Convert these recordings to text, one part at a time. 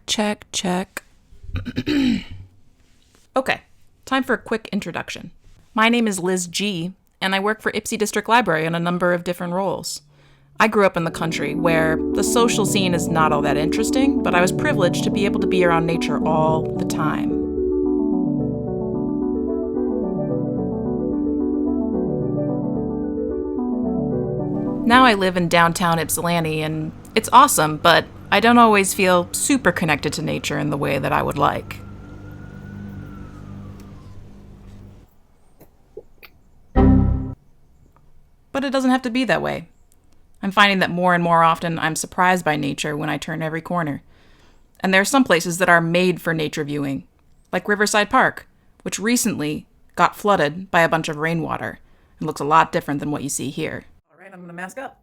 Check. Okay, time for a quick introduction. My name is Liz G, and I work for Ypsi District Library in a number of different roles. I grew up in the country where the social scene is not all that interesting, but I was privileged to be able to be around nature all the time. Now I live in downtown Ypsilanti, and it's awesome, but I don't always feel super connected to nature in the way that I would like. But it doesn't have to be that way. I'm finding that more and more often I'm surprised by nature when I turn every corner. And there are some places that are made for nature viewing, like Riverside Park, which recently got flooded by a bunch of rainwater and looks a lot different than what you see here. All right, I'm gonna mask up.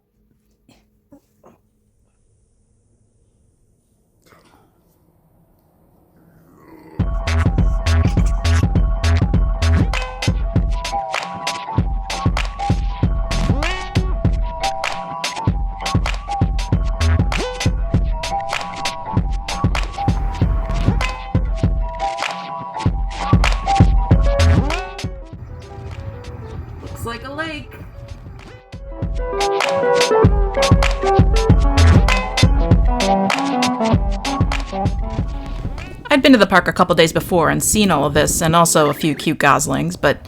Looks like a lake. I'd been to the park a couple days before and seen all of this, and also a few cute goslings, but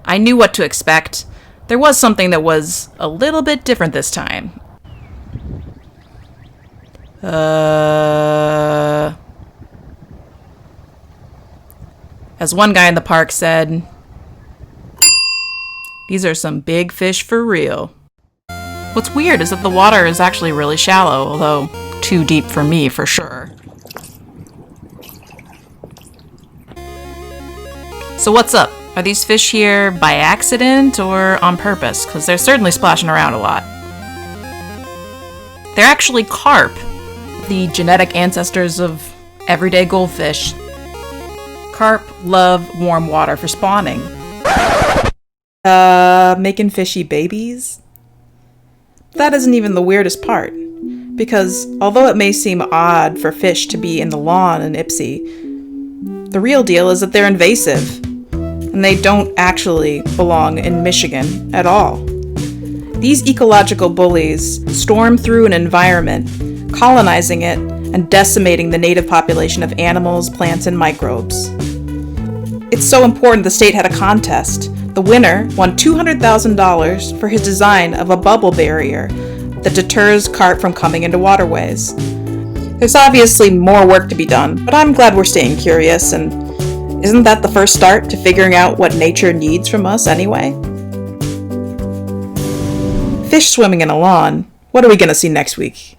I knew what to expect. There was something that was a little bit different this time. As one guy in the park said, "These are some big fish for real." What's weird is that the water is actually really shallow, although too deep for me for sure. So what's up? Are these fish here by accident or on purpose? Because they're certainly splashing around a lot. They're actually carp, the genetic ancestors of everyday goldfish. Carp love warm water for spawning. Making fishy babies? That isn't even the weirdest part. Because although it may seem odd for fish to be in the lawn in Ypsi, the real deal is that they're invasive. And they don't actually belong in Michigan at all. These ecological bullies storm through an environment, colonizing it and decimating the native population of animals, plants, and microbes. It's so important the state had a contest. The winner won $200,000 for his design of a bubble barrier that deters carp from coming into waterways. There's obviously more work to be done, but I'm glad we're staying curious, and isn't that the first start to figuring out what nature needs from us anyway? Fish swimming in a lawn. What are we going to see next week?